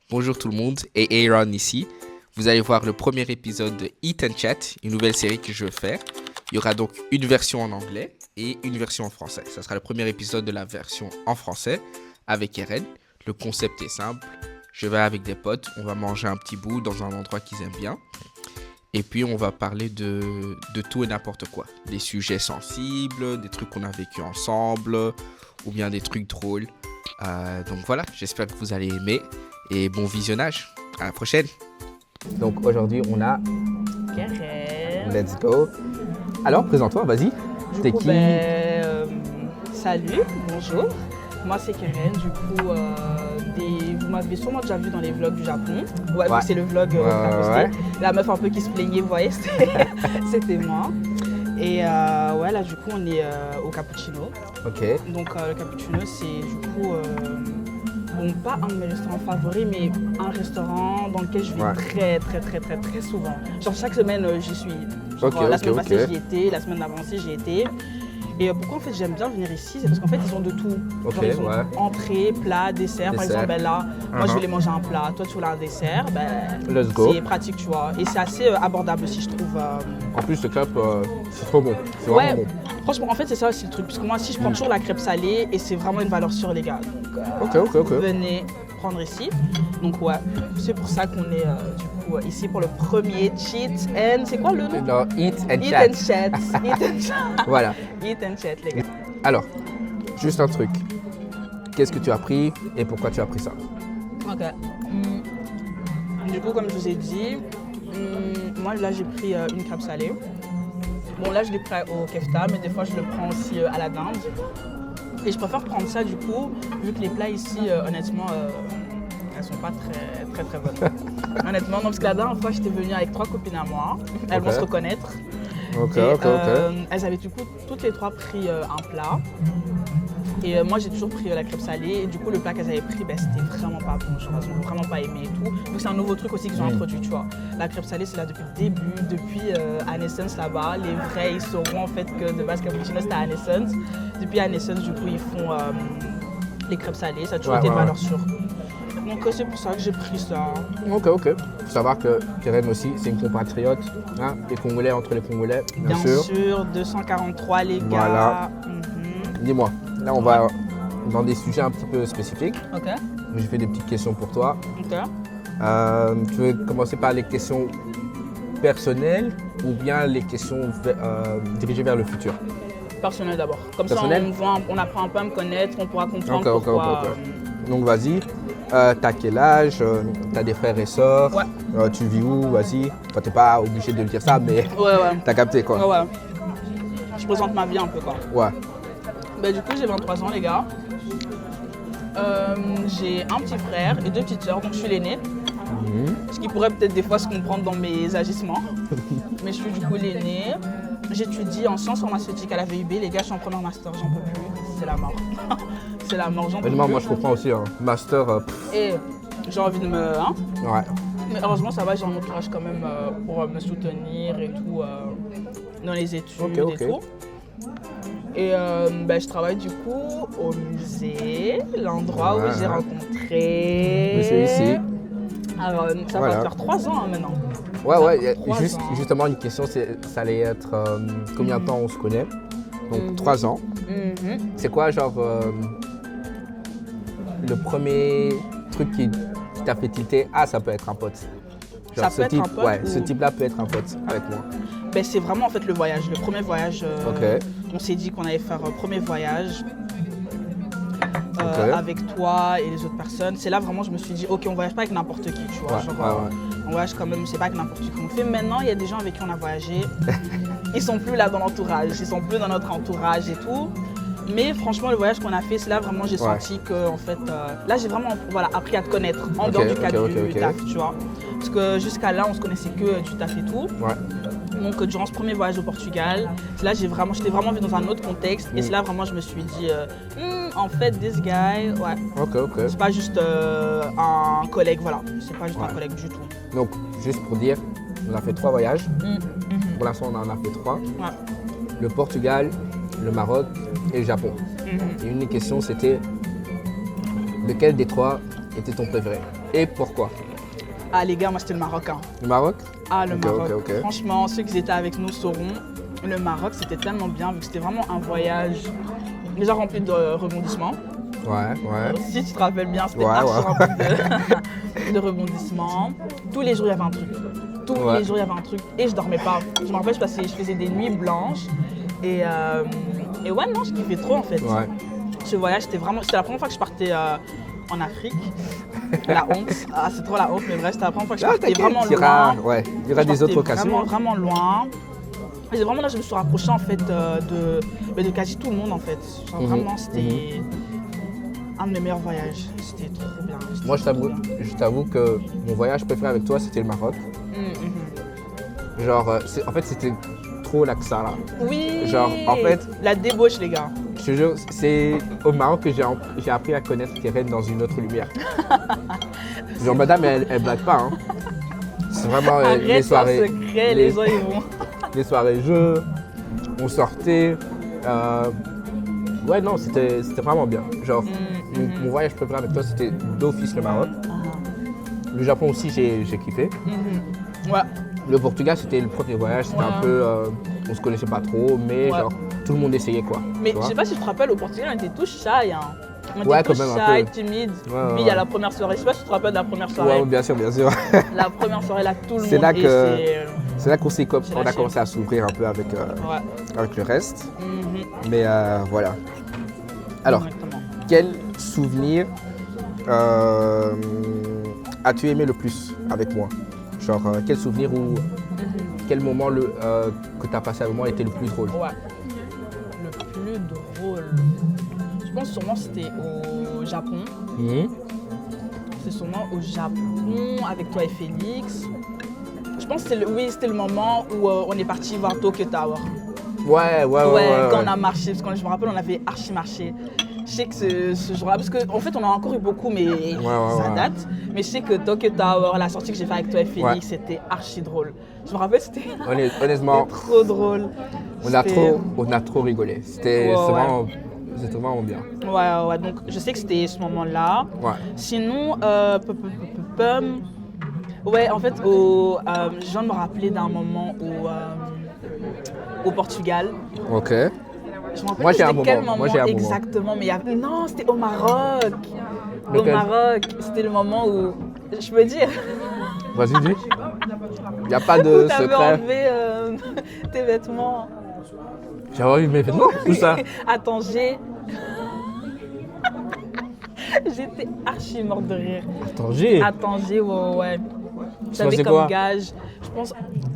Bonjour tout le monde, et Aaron ici. Vous allez voir le premier épisode de Eat and Chat, une nouvelle série que je veux faire. Il y aura donc une version en anglais et une version en français. Ça sera le premier épisode de la version en français avec Eren. Le concept est simple. Je vais avec des potes, on va manger un petit bout dans un endroit qu'ils aiment bien. Et puis on va parler de tout et n'importe quoi. Des sujets sensibles, des trucs qu'on a vécu ensemble, ou bien des trucs drôles. Donc voilà, j'espère que vous allez aimer. Et bon visionnage. À la prochaine. Donc aujourd'hui on a Karen. Let's go. Alors présente-toi, vas-y. T'es qui? Salut, bonjour. Moi c'est Karen, du coup vous m'avez sûrement déjà vu dans les vlogs du Japon. Ouais. C'est le vlog que t'as posté. La meuf un peu qui se plaignait, vous voyez, c'était moi. Et là du coup on est au cappuccino. Ok. Donc le cappuccino c'est du coup pas un de mes restaurants favoris, mais un restaurant dans lequel je vais très souvent. Genre chaque semaine j'y suis. La semaine passée j'y étais, la semaine d'avant j'y étais. Et pourquoi en fait j'aime bien venir ici, c'est parce qu'en fait ils ont de tout. Genre, ils ont entrée, plat, dessert. Par exemple là, moi je voulais manger un plat, toi tu voulais un dessert, Let's go. C'est pratique tu vois. Et c'est assez abordable aussi je trouve. En plus le crêpe c'est trop bon, c'est vraiment bon. Franchement en fait c'est ça aussi le truc, parce que moi si je prends toujours la crêpe salée et c'est vraiment une valeur sûre les gars. Donc venez prendre ici. Donc c'est pour ça qu'on est ici pour le premier Cheat and... C'est quoi le nom? Non, Eat and Chat. Voilà. Eat and Chat les gars. Alors, juste un truc. Qu'est-ce que tu as pris et pourquoi tu as pris ça? Ok. Du coup comme je vous ai dit, moi là j'ai pris une crêpe salée. Bon là je l'ai pris au kefta, mais des fois je le prends aussi à la dinde. Et je préfère prendre ça du coup, vu que les plats ici honnêtement elles sont pas très bonnes. Honnêtement, non, parce que la dernière fois j'étais venue avec 3 copines à moi, elles vont se reconnaître. Elles avaient du coup toutes les 3 pris un plat. Et moi j'ai toujours pris la crêpe salée, et du coup le plat qu'elles avaient pris c'était vraiment pas bon, genre, elles n'ont vraiment pas aimé et tout. Donc c'est un nouveau truc aussi qu'ils ont introduit, tu vois. La crêpe salée c'est là depuis le début, depuis Anessence là-bas. Les vrais ils sauront en fait que de base cappuccino c'était Anessence. Depuis Anessence du coup ils font les crêpes salées, ça a toujours été une valeur sûre. Donc c'est pour ça que j'ai pris ça. Ok. Faut savoir que Karen aussi, c'est une compatriote. Hein, les Congolais entre les Congolais, bien sûr. 243 les gars. Voilà. Dis-moi, là on va dans des sujets un petit peu spécifiques. Ok. J'ai fait des petites questions pour toi. Ok. Tu veux commencer par les questions personnelles ou bien les questions dirigées vers le futur? Personnel d'abord. Comme personnel? Ça on apprend un peu à me connaître, on pourra comprendre pourquoi. Donc vas-y. T'as quel âge? T'as des frères et sœurs? Tu vis où? Vas-y. Enfin, t'es pas obligé de me dire ça, mais t'as capté quoi. Ouais. Je présente ma vie un peu quoi. Ouais. Du coup j'ai 23 ans les gars. J'ai un petit frère et 2 petites sœurs, donc je suis l'aîné. Ce qui pourrait peut-être des fois se comprendre dans mes agissements. Mais je suis du coup l'aîné. J'étudie en sciences pharmaceutiques à la VUB. Les gars, je suis en première master, j'en peux plus. C'est la mort. C'est la mort, j'en peux plus. Moi je comprends aussi, hein. Master. Et j'ai envie de me... Ouais. Mais heureusement, ça va, j'ai un entourage quand même pour me soutenir et tout dans les études et tout. Et je travaille du coup au musée, l'endroit où j'ai rencontré... Monsieur ici. Alors, ça va faire 3 ans maintenant. Justement une question, ça allait être combien de temps on se connaît? Donc 3 ans. C'est quoi genre le premier truc qui t'a fait tilter? Ah, ça peut être un pote. Genre, ça peut être un pote? Ouais, ce type-là peut être un pote avec moi. C'est vraiment en fait le voyage, le premier voyage. On s'est dit qu'on allait faire un premier voyage avec toi et les autres personnes. C'est là vraiment je me suis dit ok, on voyage pas avec n'importe qui, tu vois. On voyage quand même, c'est pas avec n'importe qui qu'on fait. Maintenant il y a des gens avec qui on a voyagé. Ils sont plus là dans l'entourage, ils sont plus dans notre entourage et tout. Mais franchement le voyage qu'on a fait, c'est là vraiment j'ai senti que en fait là j'ai vraiment appris à te connaître en dehors du cadre du taf, tu vois. Parce que jusqu'à là on se connaissait que du taf et tout. Donc durant ce premier voyage au Portugal, là j'étais vraiment vu dans un autre contexte et c'est là vraiment je me suis dit en fait this guy, c'est pas juste un collègue, c'est pas juste un collègue du tout. Donc juste pour dire, on a fait 3 voyages. Pour l'instant on en a fait 3. Le Portugal, le Maroc et le Japon. Et une des questions c'était lequel des 3 était ton préféré? Et pourquoi? Ah les gars, moi c'était le Maroc. Hein. Le Maroc? Ah le Ok, Maroc. ok, ok. Franchement, ceux qui étaient avec nous sauront. Le Maroc c'était tellement bien vu que c'était vraiment un voyage déjà rempli de rebondissements. Ouais. Si tu te rappelles bien, c'était Ouais, archi ouais. rempli de rebondissements. Tous les jours il y avait un truc. Tous Ouais. les jours il y avait un truc et je dormais pas. Je me rappelle, je faisais des nuits blanches et ouais non, je kiffais trop en fait. Ouais. Ce voyage, c'était la première fois que je partais en Afrique. La honte. Ah, c'est trop la honte, mais bref, c'était la première fois que je partais vraiment loin. Ouais, il y aura des autres occasions. Vraiment loin. Et c'est vraiment là que je me suis rapprochée en fait de quasi tout le monde en fait. Genre, vraiment, c'était un de mes meilleurs voyages. C'était trop bien. C'était Moi, trop bien. je t'avoue que mon voyage préféré avec toi, c'était le Maroc. Genre, en fait, c'était trop l'Aksara. Oui. Genre, en fait, la débauche, les gars. je te jure, c'est au Maroc que j'ai appris à connaître Keren dans une autre lumière. Genre, madame, elle blague pas. Hein. C'est vraiment les soirées. Secret, les gens, ils vont. Les soirées jeux, on sortait. Ouais, non, c'était vraiment bien. Genre, mon voyage préféré avec toi, c'était d'office le Maroc. Le Japon aussi, j'ai kiffé. Ouais. Le Portugal, c'était le premier voyage, c'était un peu. On se connaissait pas trop, mais genre, tout le monde essayait quoi. Mais tu je vois. sais pas si tu te rappelles, au Portugal, on était tous shy. Hein. On était Ouais, tous quand même, un shy, peu. timides. Ouais, Puis il y a la première soirée. Je sais pas si tu te rappelles de la première soirée. Ouais, bien sûr, bien sûr. La première soirée, là, tout le monde. C'est là que- et C'est là qu'on a lâché. commencé à s'ouvrir un peu avec, Ouais. avec le reste. Mhm. Mais voilà. Alors, Exactement. quel souvenir as-tu aimé le plus avec moi? Genre, quel souvenir ou quel moment que tu as passé avec moi était le plus drôle? Ouais. Le plus drôle. Je pense sûrement c'était au Japon. C'est sûrement au Japon avec toi et Félix. Je pense que c'était le moment où on est parti voir Tokyo Tower. Ouais, Quand on a marché, parce que je me rappelle, on avait archi marché. Je sais que ce jour-là, parce qu'en fait, on a encore eu beaucoup, mais ça date. Mais je sais que Tokyo Tower, la sortie que j'ai faite avec toi et Félix, c'était archi drôle. Je me rappelle, c'était Honnêtement, trop drôle. on a trop rigolé. C'était vraiment bien. Ouais, donc je sais que c'était ce moment-là. Ouais. Sinon, ouais, en fait, je viens de me rappeler d'un moment au Portugal. Ok. Je me rappelle Moi, plus j'ai un c'était quel moment. Moi, j'ai un moment. exactement, mais non, c'était au Maroc. Lequel? Au Maroc, c'était le moment où, je peux dire, Vas-y, dis. Il n'y a pas où de t'avais secret. enlevé tes vêtements J'ai enlevé mes vêtements. Où ça? à Tanger. J'étais archi morte de rire. Tanger. À Tanger, ouais. Tu J'avais faisais comme quoi? gage, je pense.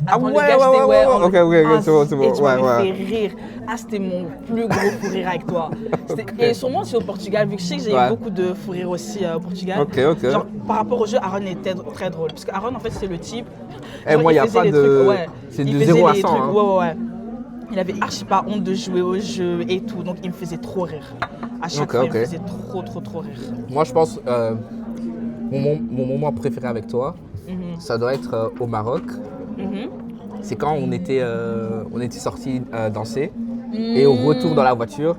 Ah attends, le ouais, gage, ouais, c'était, ouais, on- ok, Ah, c'est bon. Et tu m'avais Ouais. fait rire. Ah, c'était mon plus gros fou rire avec toi. Et sûrement aussi au Portugal, vu que je sais que j'ai eu Ouais. beaucoup de fou rire aussi au Portugal. Ok. Genre, par rapport au jeu, Aaron était très drôle. Parce qu'Aaron, en fait, c'est le type. Eh, genre, moi, il n'y a faisait pas les de. trucs, ouais. C'est Il de faisait 0 à les 100. trucs, Hein. ouais. Il avait archi pas honte de jouer au jeu et tout. Donc, il me faisait trop rire. À chaque Ok, fois, il ok. me faisait trop rire. Moi, je pense mon moment préféré avec toi, ça doit être au Maroc. C'est quand on était sortis danser et au retour dans la voiture,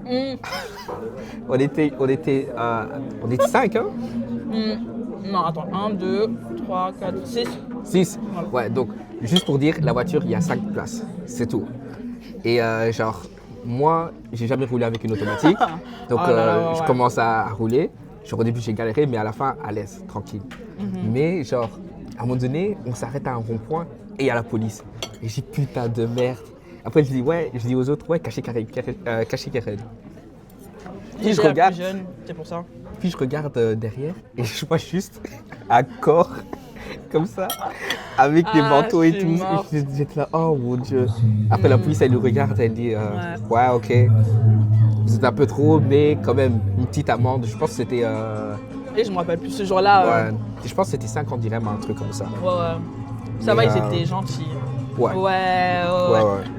on était 5, hein? Non, attends. 1, 2, 3, 4, 6. 6. Ouais, donc juste pour dire, la voiture, il y a 5 places, c'est tout. Et genre, moi, j'ai jamais roulé avec une automatique, donc Oh là là, je ouais. commence à rouler. Genre au début, j'ai galéré, mais à la fin, à l'aise, tranquille. Mais genre, à un moment donné, on s'arrête à un rond-point et il y a la police. Et j'ai dit, putain de merde. Après, je dis aux autres, ouais, cachez Karen. Puis je J'étais la regarde, plus jeune, c'est pour ça. puis je regarde derrière et je vois juste un corps comme ça, avec des Ah, manteaux et je suis tout. morte. Et j'étais là, oh mon Dieu. Après, la police, elle nous regarde, elle dit, ouais, ok. Vous êtes un peu trop, mais quand même, une petite amende. Je pense que c'était. Et je me rappelle plus ce jour-là. Ouais, je pense que c'était 50 dirhams, un truc comme ça. Ouais. Ça Mais, va, ils étaient gentils. Ouais. Ouais.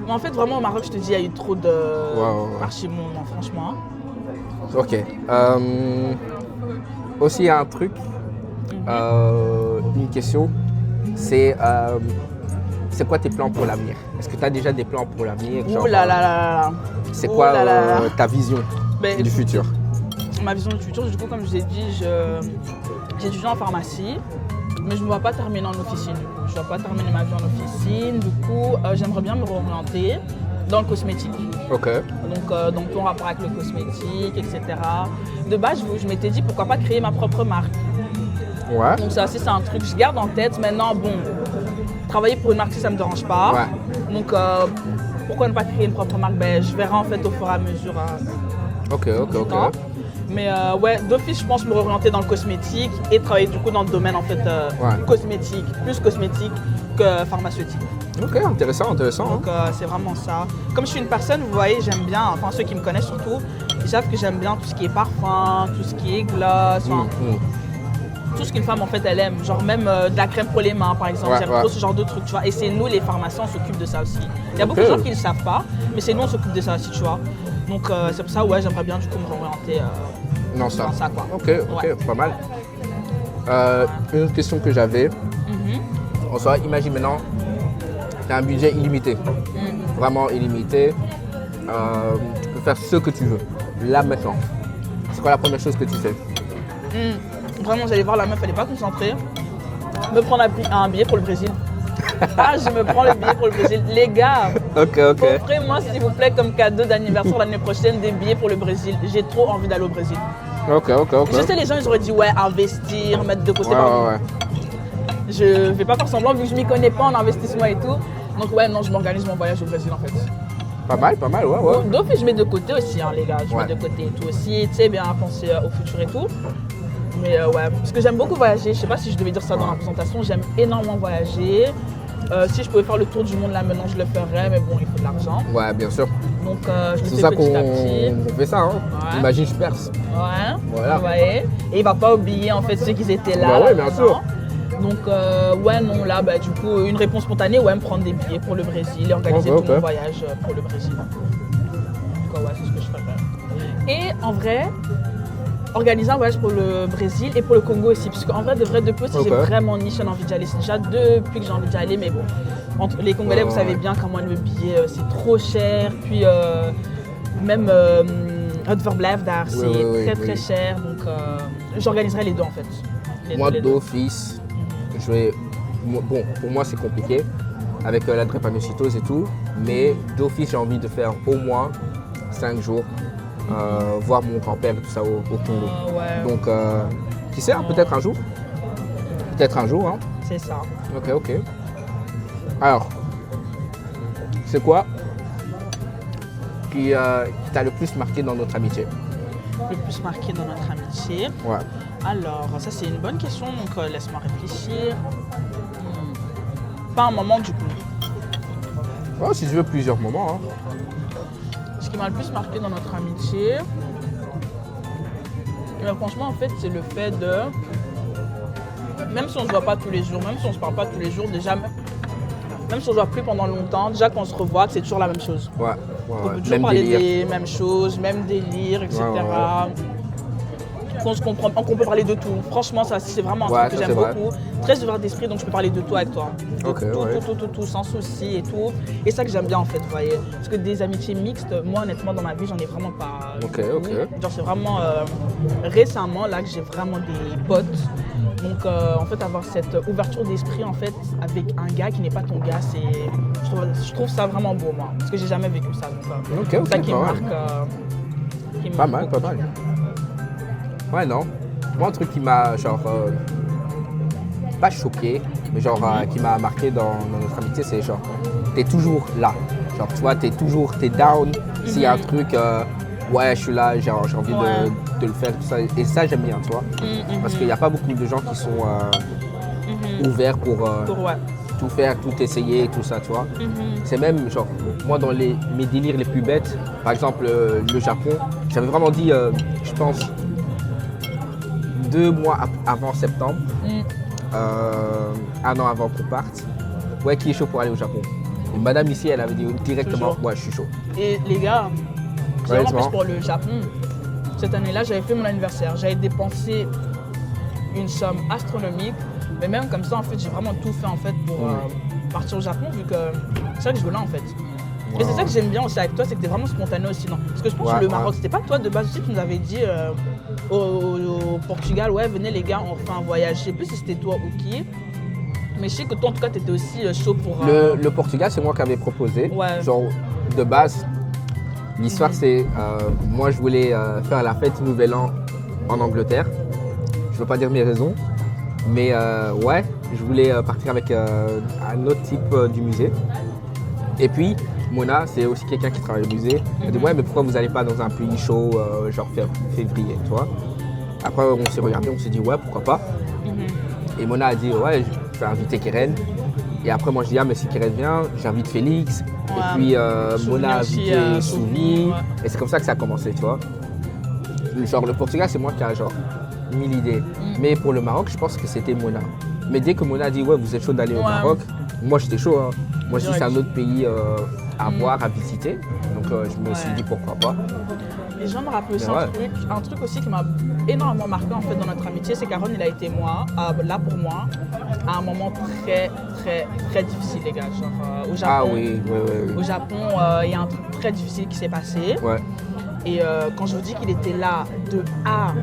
Mais en fait, vraiment, au Maroc, je te dis, il y a eu trop de ouais. archi-monde, franchement. Ok. Aussi, il y a un truc, une question, c'est quoi tes plans pour l'avenir? Est-ce que tu as déjà des plans pour l'avenir? Ouh là là là là. C'est Ouh quoi là là là. ta vision Ben, du futur? Ma vision du futur, du coup, comme je vous ai dit, j'étudie en pharmacie, mais je ne me vois pas terminer en officine. Du coup. Je ne dois pas terminer ma vie en officine. Du coup, j'aimerais bien me réorienter dans le cosmétique. Ok. Donc tout en rapport avec le cosmétique, etc. De base, je m'étais dit pourquoi pas créer ma propre marque. Ouais. Donc ça aussi, c'est un truc que je garde en tête. Maintenant, bon, travailler pour une marque, ça ne me dérange pas. Ouais. Donc pourquoi ne pas créer une propre marque? Je verrai en fait au fur et à mesure. Ok. Mais ouais, d'office, je pense me réorienter dans le cosmétique et travailler du coup dans le domaine en fait cosmétique, plus cosmétique que pharmaceutique. Ok, intéressant. Donc c'est vraiment ça. Comme je suis une personne, vous voyez, j'aime bien, enfin ceux qui me connaissent surtout, ils savent que j'aime bien tout ce qui est parfum, tout ce qui est gloss, tout ce qu'une femme en fait elle aime. Genre même de la crème pour les mains par exemple, j'aime trop ce genre de trucs, tu vois. Et c'est nous les pharmaciens, on s'occupe de ça aussi. Il y a beaucoup de gens qui ne le savent pas, mais c'est nous on s'occupe de ça aussi, tu vois. Donc c'est pour ça, ouais, j'aimerais bien du coup me réorienter dans ça quoi. Ok, pas mal. Une autre question que j'avais, en soi, imagine maintenant, tu as un budget illimité, vraiment illimité, tu peux faire ce que tu veux, là maintenant. C'est quoi la première chose que tu fais? Vraiment, j'allais voir la meuf, elle n'est pas concentrée. Me prendre un billet pour le Brésil. Je me prends le billet pour le Brésil. Les gars, offrez-moi s'il vous plaît comme cadeau d'anniversaire l'année prochaine des billets pour le Brésil. J'ai trop envie d'aller au Brésil. Ok. Je sais, les gens, ils auraient dit ouais, investir, mettre de côté. Ouais. Je vais pas faire semblant vu que je m'y connais pas en investissement et tout. Donc ouais, non, je m'organise mon voyage au Brésil en fait. Pas mal, ouais. Donc je mets de côté aussi, hein, les gars. Je mets de côté et tout aussi. Tu sais, bien penser au futur et tout. Mais ouais, parce que j'aime beaucoup voyager. Je sais pas si je devais dire ça dans la présentation. J'aime énormément voyager. Si je pouvais faire le tour du monde là maintenant, je le ferais. Mais bon, il faut de l'argent. Ouais, bien sûr. Donc je le c'est fais ça petit à petit. qu'on fait ça, hein. Ouais. Imagine, je perce. Ouais, Voilà. vous voyez. Et il va pas oublier en fait ceux qui étaient là. Bah ouais, bien sûr. Donc ouais, non, là, du coup, une réponse spontanée, ouais, me prendre des billets pour le Brésil et organiser tout mon voyage pour le Brésil. Donc ouais, c'est ce que je ferais. Et en vrai, organiser un voyage pour le Brésil et pour le Congo aussi. Parce qu'en vrai, de vrai, depuis aussi, j'ai vraiment niche et envie d'y aller. C'est déjà depuis que j'ai envie d'y aller, mais bon. Entre les Congolais, vous savez bien comment le billet, c'est trop cher. Puis même Overblev d'art, c'est très cher. Donc j'organiserai les deux en fait. Moi, d'office, bon, pour moi, c'est compliqué avec la drépanocytose et tout. Mais d'office, j'ai envie de faire au moins 5 jours. Voir mon grand-père et tout ça au Congo. Donc, qui sait, peut-être un jour. Hein. C'est ça. Ok. Alors, c'est quoi qui t'a le plus marqué dans notre amitié? Le plus marqué dans notre amitié? Ouais. Alors, ça c'est une bonne question, donc laisse-moi réfléchir. Pas un moment du coup. Oh, si tu veux plusieurs moments. Hein. Ce qui m'a le plus marqué dans notre amitié, franchement, en fait, c'est le fait de... Même si on ne se voit pas tous les jours, même si on ne se parle pas tous les jours, déjà, même si on ne se voit plus pendant longtemps, déjà quand on se revoit, c'est toujours la même chose. On peut toujours parler des mêmes choses, même délire, etc. Qu'on se comprend, qu'on peut parler de tout. Franchement, ça, c'est vraiment un truc que j'aime beaucoup. Très ouvert d'esprit, donc je peux parler de tout avec toi. Tout, sans souci et tout. Et ça que j'aime bien en fait, vous voyez. Parce que des amitiés mixtes, moi honnêtement dans ma vie, j'en ai vraiment pas. Genre c'est vraiment récemment là que j'ai vraiment des potes. Donc en fait avoir cette ouverture d'esprit en fait avec un gars qui n'est pas ton gars, je trouve ça vraiment beau moi. Parce que j'ai jamais vécu ça. Donc c'est ça qui me marque. Pas mal. Ouais, non. Moi, un truc qui m'a, pas choqué, mais qui m'a marqué dans notre amitié, c'est t'es toujours là. Genre, tu vois, t'es down. S'il y a un truc, je suis là, j'ai envie de le faire, tout ça. Et ça, j'aime bien, tu vois. Parce qu'il n'y a pas beaucoup de gens qui sont ouverts pour tout faire, tout essayer, tout ça, tu vois. C'est même, moi, dans mes délires les plus bêtes, par exemple, le Japon, j'avais vraiment dit, je pense, 2 mois avant septembre, un an avant qu'on parte, qui est chaud pour aller au Japon. Et madame ici, elle avait dit directement, je suis chaud. Et les gars, c'est vraiment plus pour le Japon. Cette année-là, j'avais fait mon anniversaire. J'avais dépensé une somme astronomique. Mais même comme ça, en fait, j'ai vraiment tout fait en fait, pour partir au Japon, vu que c'est ça que je veux là en fait. Et c'est ça que j'aime bien aussi avec toi, c'est que t'es vraiment spontané aussi, non? Parce que je pense que le Maroc, c'était pas toi de base aussi qui nous avait dit au Portugal, ouais, venez les gars, on fait un voyage. Je sais plus si c'était toi ou qui. Mais je sais que toi, en tout cas, t'étais aussi chaud pour. Le Portugal, c'est moi qui avais proposé. Ouais. Genre, de base, l'histoire, c'est. Moi, je voulais faire la fête Nouvel An en Angleterre. Je veux pas dire mes raisons. Mais ouais, je voulais partir avec un autre type du musée. Et puis, Mona, c'est aussi quelqu'un qui travaille au musée. Elle dit ouais, mais pourquoi vous n'allez pas dans un pays chaud, genre février, tu vois? Après, on s'est regardé, on s'est dit ouais, pourquoi pas. Et Mona a dit ouais, je vais inviter Keren. Et après, moi, je dis ah, mais si Keren vient, j'invite Félix. Ouais. Et puis, Mona a invité Soumi. Soumi. Et c'est comme ça que ça a commencé, tu vois. Genre, le Portugal, c'est moi qui a genre mis l'idée. Mais pour le Maroc, je pense que c'était Mona. Mais dès que Mona a dit ouais, vous êtes chaud d'aller au Maroc, moi, j'étais chaud. Hein. Moi, je dis c'est un autre pays à voir, à visiter. Donc, je me suis dit pourquoi pas. Et je me rappelle aussi un truc aussi qui m'a énormément marqué en fait dans notre amitié, c'est qu'Aaron, il a été là pour moi à un moment très très très difficile, les gars. Genre au Japon. Ah oui. Au Japon, il y a un truc très difficile qui s'est passé. Ouais. Et quand je vous dis qu'il était là de A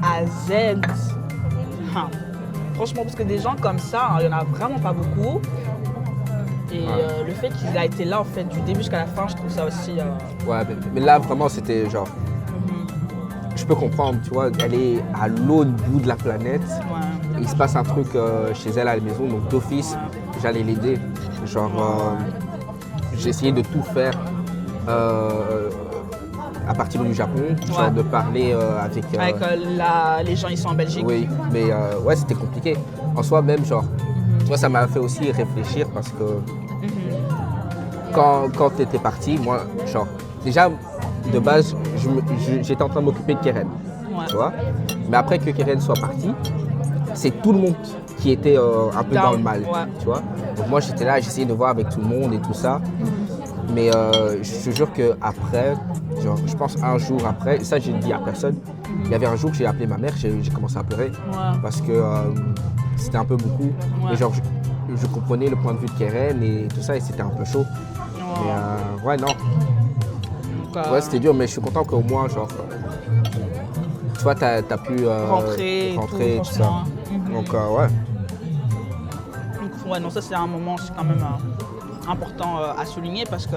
à Z, franchement, parce que des gens comme ça, il n'y en a vraiment pas beaucoup. Et le fait qu'il a été là en fait du début jusqu'à la fin, je trouve ça aussi. Ouais, mais là vraiment c'était genre. Je peux comprendre, tu vois, elle est à l'autre bout de la planète. Ouais. Il se passe un truc chez elle à la maison, donc d'office, j'allais l'aider. Genre, j'ai essayé de tout faire à partir du Japon, genre de parler avec. Avec les gens ici en Belgique. Oui, mais ouais, c'était compliqué. En soi, même genre. Moi, ça m'a fait aussi réfléchir parce que quand tu étais parti, moi, genre, déjà, de base, j'étais en train de m'occuper de Keren, tu vois. Mais après que Keren soit parti, c'est tout le monde qui était un peu dans le mal, tu vois. Donc moi, j'étais là, j'essayais de voir avec tout le monde et tout ça. Mais je te jure qu'après, genre, je pense un jour après, ça, j'ai dit à personne, il y avait un jour que j'ai appelé ma mère, j'ai commencé à pleurer parce que c'était un peu beaucoup. Mais genre, je comprenais le point de vue de Keren et tout ça, et c'était un peu chaud. Mais ouais, non. Ouais, c'était dur, mais je suis content qu'au moins, genre, tu vois, t'as pu rentrer et tout ça. Donc, ouais. Donc, ouais, non, ça, c'est un moment aussi quand même important à souligner parce que,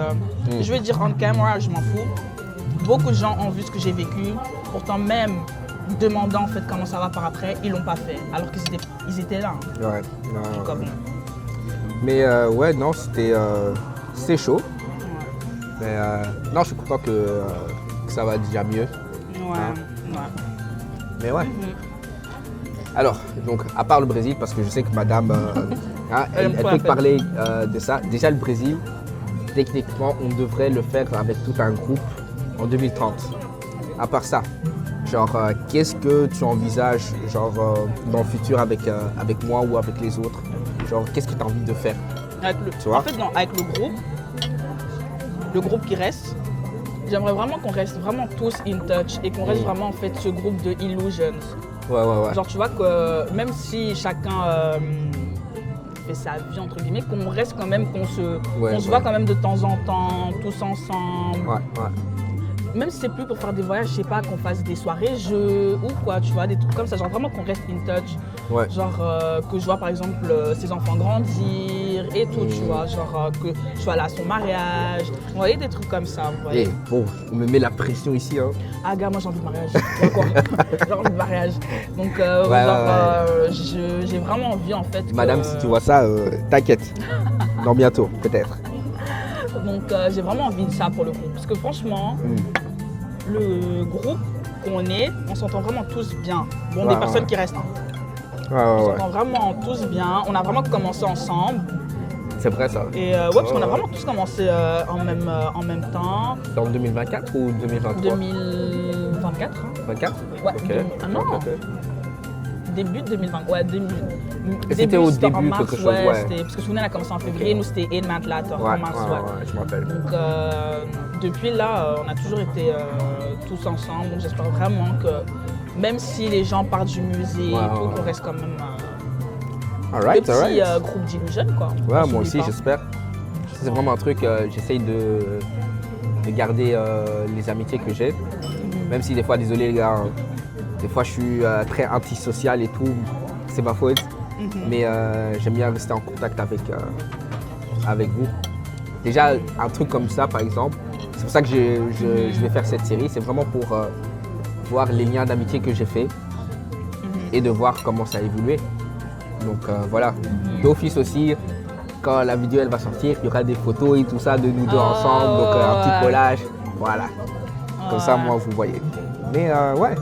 je vais dire on camera, je m'en fous. Beaucoup de gens ont vu ce que j'ai vécu, pourtant même demandant en fait comment ça va par après, ils l'ont pas fait, alors qu'ils étaient là. Ouais. Non, comme... Mais ouais, non, c'était chaud. Mais non, je suis content que ça va déjà mieux. Ouais. Mais ouais. Alors, donc, à part le Brésil, parce que je sais que madame, elle peut parler de ça. Déjà, le Brésil, techniquement, on devrait le faire avec tout un groupe en 2030. À part ça, genre, qu'est-ce que tu envisages genre, dans le futur avec moi ou avec les autres? Genre, qu'est-ce que tu as envie de faire? Tu vois? En fait, avec le groupe qui reste, j'aimerais vraiment qu'on reste vraiment tous in touch et qu'on reste vraiment en fait ce groupe de Illusions. Ouais. Genre, tu vois que même si chacun fait sa vie, entre guillemets, qu'on reste quand même, qu'on se voit quand même de temps en temps, tous ensemble. Ouais. Même si c'est plus pour faire des voyages, je sais pas, qu'on fasse des soirées jeux ou quoi, tu vois, des trucs comme ça. Genre vraiment qu'on reste in touch. Ouais. Genre que je vois par exemple ses enfants grandir et tout, tu vois. Genre que je sois là à son mariage. Vous voyez, des trucs comme ça, vous voyez. Bon, on me met la pression ici, hein. Ah gars, moi j'ai envie de mariage. Quoi j'ai envie de mariage. Donc j'ai vraiment envie en fait. Madame, si tu vois ça, t'inquiète. Non, bientôt, peut-être. Donc j'ai vraiment envie de ça pour le groupe. Parce que franchement, le groupe qu'on est, on s'entend vraiment tous bien. Bon, des personnes qui restent. On s'entend vraiment tous bien. On a vraiment commencé ensemble. C'est vrai ça. Et parce qu'on a vraiment tous commencé en même temps. Dans 2024 ou 2023? 2024. Hein. 24? Ouais. Okay. Non. Okay. Début 2020. Ouais, c'était au début en mars, quelque chose, parce que souvenez, on a commencé en février, nous c'était une month later, en mars. Ouais, je me rappelle. Donc depuis là, on a toujours été tous ensemble. Donc j'espère vraiment que même si les gens partent du musée, qu'on reste quand même le petit groupe d'Illusion, quoi. Ouais, moi aussi, j'espère. c'est vraiment un truc, j'essaye de garder les amitiés que j'ai. Même si des fois, désolé les gars, hein, des fois je suis très antisocial et tout, c'est ma faute. Mais j'aime bien rester en contact avec vous. Déjà, un truc comme ça, par exemple, c'est pour ça que je vais faire cette série. C'est vraiment pour voir les liens d'amitié que j'ai faits et de voir comment ça a évolué. Donc voilà. D'office aussi, quand la vidéo elle va sortir, il y aura des photos et tout ça de nous deux ensemble. Donc un petit collage. Voilà. Comme ça, moi, vous voyez. Mais ouais,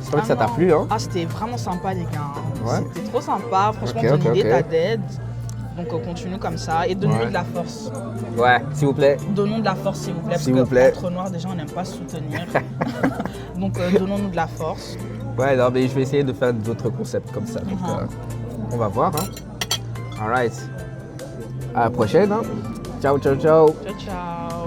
j'espère que ça t'a plu. Hein. Ah, c'était vraiment sympa, les gars. Ouais. C'était trop sympa. Franchement, ton idée t'a dead. Donc continue comme ça et donne-nous de la force. Ouais, s'il vous plaît. Donnons de la force, s'il vous plaît. S'il parce vous plaît. Entre noirs, déjà, on n'aime pas se soutenir. Donc donnons-nous de la force. Ouais, non, mais je vais essayer de faire d'autres concepts comme ça. Donc on va voir. Hein. Alright. À la prochaine. Hein. Ciao, ciao, ciao. Ciao, ciao.